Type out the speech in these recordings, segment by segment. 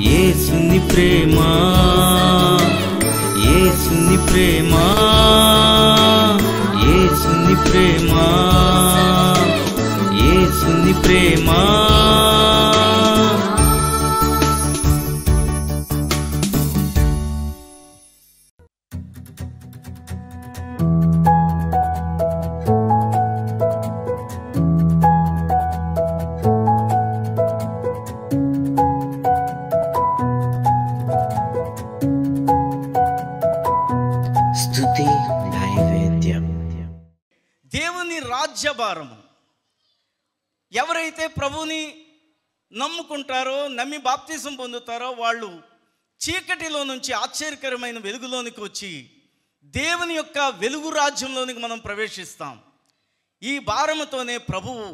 యేసుని ప్రేమ, యేసుని ప్రేమ, యేసుని ప్రేమ, యేసుని ప్రేమ. స్తుతి నైవేద్యం. దేవుని రాజ్యభారము. ఎవరైతే ప్రభుని నమ్ముకుంటారో, నమ్మి బాప్తిజం పొందుతారో వాళ్ళు చీకటిలో నుంచి ఆశ్చర్యకరమైన వెలుగులోనికి వచ్చి దేవుని యొక్క వెలుగు రాజ్యంలోనికి మనం ప్రవేశిస్తాం. ఈ భారముతోనే ప్రభువు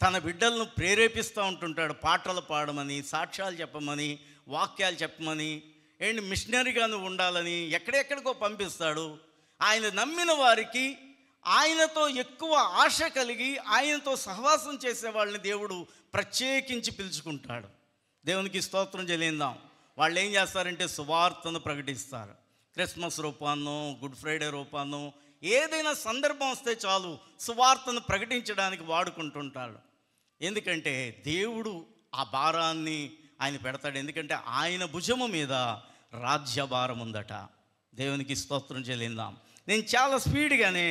తన బిడ్డలను ప్రేరేపిస్తూ ఉంటుంటాడు. పాటలు పాడమని, సాక్ష్యాలు చెప్పమని, వాక్యాలు చెప్పమని, అండ్ మిషనరీగా నువ్వు ఉండాలని ఎక్కడెక్కడికో పంపిస్తాడు. ఆయన నమ్మిన వారికి ఆయనతో ఎక్కువ ఆశ కలిగి ఆయనతో సహవాసం చేసే వాళ్ళని దేవుడు ప్రత్యేకించి పిలుచుకుంటాడు. దేవునికి స్తోత్రం చెల్లిందాం. వాళ్ళు ఏం చేస్తారంటే సువార్తను ప్రకటిస్తారు. క్రిస్మస్ రూపాన్నో, గుడ్ ఫ్రైడే రూపాన్నో, ఏదైనా సందర్భం వస్తే చాలు సువార్తను ప్రకటించడానికి వాడుకుంటుంటాడు. ఎందుకంటే దేవుడు ఆ భారాన్ని ఆయన పెడతాడు. ఎందుకంటే ఆయన భుజము మీద రాజ్యభారం ఉందట. దేవునికి స్తోత్రం చెల్లిందాం. నేను చాలా స్పీడ్గానే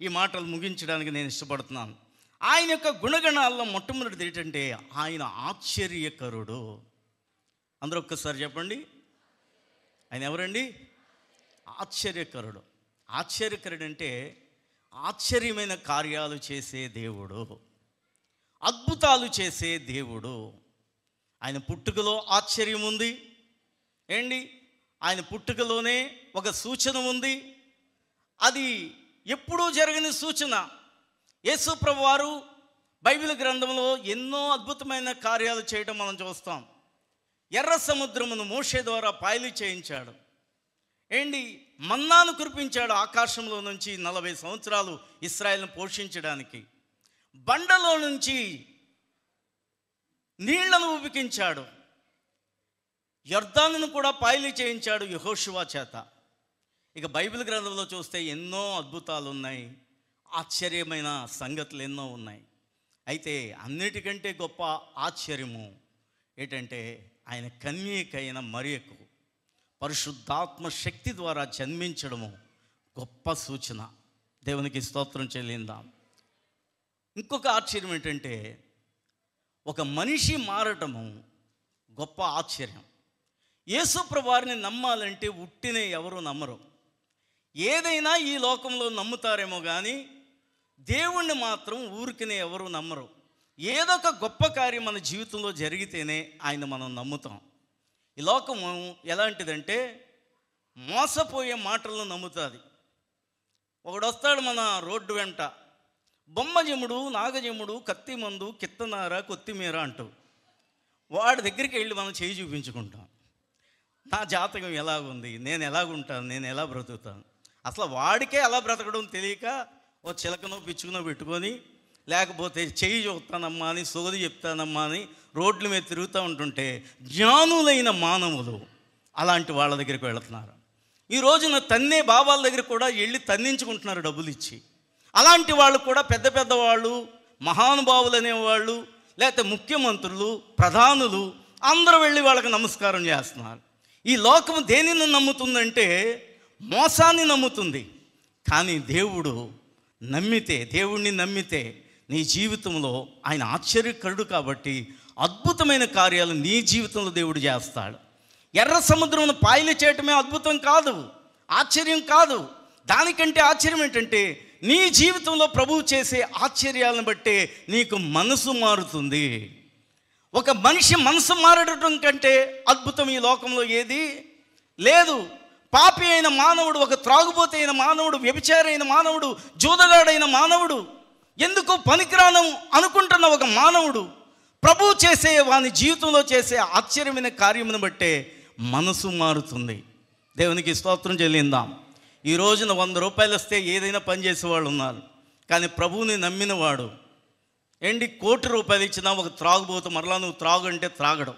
ఈ మాటలు ముగించడానికి నేను ఇష్టపడుతున్నాను. ఆయన యొక్క గుణగణాల్లో మొట్టమొదటిది ఏంటంటే ఆయన ఆశ్చర్యకరుడు. అందరూ ఒక్కసారి చెప్పండి, ఆయన ఎవరండి? ఆశ్చర్యకరుడు. ఆశ్చర్యకరుడు అంటే ఆశ్చర్యమైన కార్యాలు చేసే దేవుడు, అద్భుతాలు చేసే దేవుడు. ఆయన పుట్టుకలో ఆశ్చర్యం ఉంది ఏంటి? ఆయన పుట్టుకలోనే ఒక సూచన ఉంది. అది ఎప్పుడూ జరగని సూచన. యేసు ప్రభువు వారు బైబిల్ గ్రంథంలో ఎన్నో అద్భుతమైన కార్యాలు చేయడం మనం చూస్తాం. ఎర్ర సముద్రమును మోషే ద్వారా పాయలు చేయించాడు. ఏంటి? మన్నాను కురిపించాడు ఆకాశంలో నుంచి 40 సంవత్సరాలు ఇశ్రాయేలును పోషించడానికి. బండలో నుంచి నీళ్లను ఉబికించాడు. యొర్దానును కూడా పాయలు చేయించాడు యెహోషువ చేత. ఇక బైబిల్ గ్రంథంలో చూస్తే ఎన్నో అద్భుతాలు ఉన్నాయి, ఆశ్చర్యమైన సంగతులు ఎన్నో ఉన్నాయి. అయితే అన్నిటికంటే గొప్ప ఆశ్చర్యము ఏంటంటే ఆయన కన్యకైన మరియకు పరిశుద్ధాత్మ శక్తి ద్వారా జన్మించడము గొప్ప సూచన. దేవునికి స్తోత్రం చెల్లిందాం. ఇంకొక ఆశ్చర్యం ఏంటంటే ఒక మనిషి మారటము గొప్ప ఆశ్చర్యం. యేసు ప్రభువారిని నమ్మాలంటే ఉట్టినే ఎవరు నమ్మరు. ఏదైనా ఈ లోకంలో నమ్ముతారేమో కానీ దేవుణ్ణి మాత్రం ఊరికనే ఎవరు నమ్మరు. ఏదో ఒక గొప్ప కార్యం మన జీవితంలో జరిగితేనే ఆయన మనం నమ్ముతాం. ఈ లోకము ఎలాంటిదంటే మోసపోయే మాటలను నమ్ముతుంది. ఒకడు వస్తాడు మన రోడ్డు వెంట, బొమ్మజముడు, నాగజముడు, కత్తిమందు, కిత్తనార, కొత్తిమీర అంటూ వాడి దగ్గరికి వెళ్ళి మనం చేయి చూపించుకుంటాం. నా జాతకం ఎలాగుంది, నేను ఎలాగుంటాను, నేను ఎలా బ్రతుకుతాను. అసలు వాడికే ఎలా బ్రతకడం తెలియక ఓ చిలకనో పిచ్చుకనో పెట్టుకొని, లేకపోతే చెయ్యి చూస్తానమ్మా అని, సోది చెప్తానమ్మా అని రోడ్ల మీద తిరుగుతూ ఉంటుంటే జ్ఞానులైన మానవులు అలాంటి వాళ్ళ దగ్గరికి వెళుతున్నారు. ఈ రోజున తన్నే బాబాల దగ్గర కూడా వెళ్ళి తన్నించుకుంటున్నారు డబ్బులు ఇచ్చి. అలాంటి వాళ్ళు కూడా పెద్ద పెద్ద వాళ్ళు, మహానుభావులు అనేవాళ్ళు, లేకపోతే ముఖ్యమంత్రులు, ప్రధానులు అందరూ వెళ్ళి వాళ్ళకి నమస్కారం చేస్తున్నారు. ఈ లోకం దేనిని నమ్ముతుందంటే మోసాన్ని నమ్ముతుంది. కానీ దేవుణ్ణి నమ్మితే నీ జీవితంలో ఆయన ఆశ్చర్యకరుడు కాబట్టి అద్భుతమైన కార్యాలు నీ జీవితంలో దేవుడు చేస్తాడు. ఎర్ర సముద్రమును పాయలు చేయటమే అద్భుతం కాదు, ఆశ్చర్యం కాదు. దానికంటే ఆశ్చర్యం ఏంటంటే నీ జీవితంలో ప్రభువు చేసే ఆశ్చర్యాలను బట్టే నీకు మనసు మారుతుంది. ఒక మనిషి మనసు మారడం కంటే అద్భుతం ఈ లోకంలో ఏది లేదు. పాపి అయిన మానవుడు, ఒక త్రాగుబోతు అయిన మానవుడు, వ్యభిచారి అయిన మానవుడు, జూదగాడైన మానవుడు, ఎందుకు పనికిరాను అనుకుంటున్న ఒక మానవుడు ప్రభువు చేసే వాని జీవితంలో చేసే ఆశ్చర్యమైన కార్యమును బట్టే మనసు మారుతుంది. దేవునికి స్తోత్రం చెల్లిందాం. ఈ రోజున 100 రూపాయలు వస్తే ఏదైనా పని చేసేవాళ్ళు ఉన్నారు. కానీ ప్రభువుని నమ్మినవాడు ఏంటి, 1 కోటి రూపాయలు ఇచ్చినా ఒక త్రాగుబోతు మరలా నువ్వు త్రాగు అంటే త్రాగడం.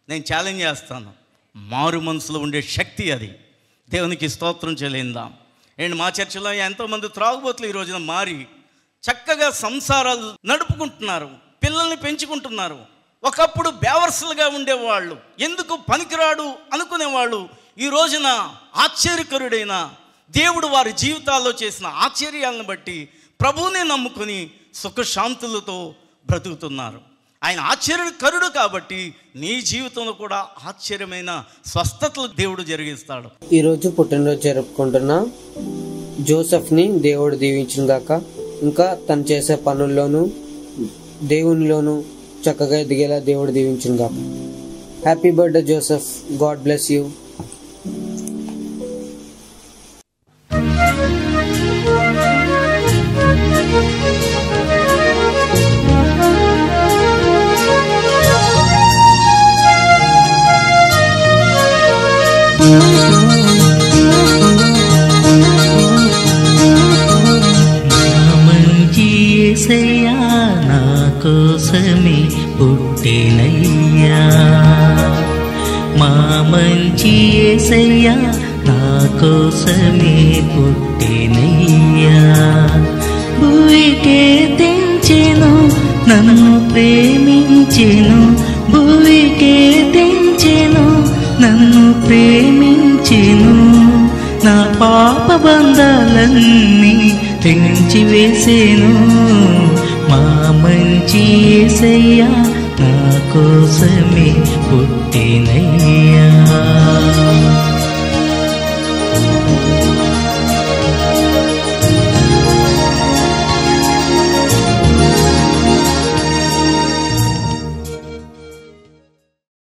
నేను ఛాలెంజ్ చేస్తాను, మారు మనసులో ఉండే శక్తి అది. దేవునికి స్తోత్రం చెల్లిందాం. అండ్ మా చర్చిలో ఎంతోమంది త్రాగుబోతులు ఈ రోజున మారి చక్కగా సంసారాలు నడుపుకుంటున్నారు, పిల్లల్ని పెంచుకుంటున్నారు. ఒకప్పుడు బేవర్సులుగా ఉండేవాళ్ళు, ఎందుకు పనికిరాడు అనుకునేవాళ్ళు, ఈ రోజున ఆశ్చర్యకరుడైన దేవుడు వారి జీవితాల్లో చేసిన ఆశ్చర్యాలను బట్టి ప్రభువుని నమ్ముకొని సుఖశాంతులతో బ్రతుకుతున్నారు. ఆయన ఆశ్చర్యకరుడు కాబట్టి నీ జీవితంలో కూడా ఆశ్చర్యమైన స్వస్థతలు దేవుడు జరిగిస్తాడు. ఈరోజు పుట్టినరోజు జరుపుకుంటున్న జోసెఫ్ని దేవుడు దీవించిన గాక. ఇంకా తను చేసే పనుల్లోనూ దేవునిలోనూ చక్కగా ఎదిగేలా దేవుడు దీవించిన గాక. Happy birthday Joseph, God bless you. మంచి యేసయ్యా నా కోసమే పుట్టినయ్యా, మా మంచి యేసయ్యా నా కోసమే పుట్టినయ్యా. భూమికే తెంచెను నన్ను ప్రేమించెను, భూమికే తెంచెను నన్ను ప్రేమించెను. నా పాప బంధాలన్నీ తెంచి వేసేను, మా మంచి యేసయ్యా నా కోసమే పుట్టినయ్యా.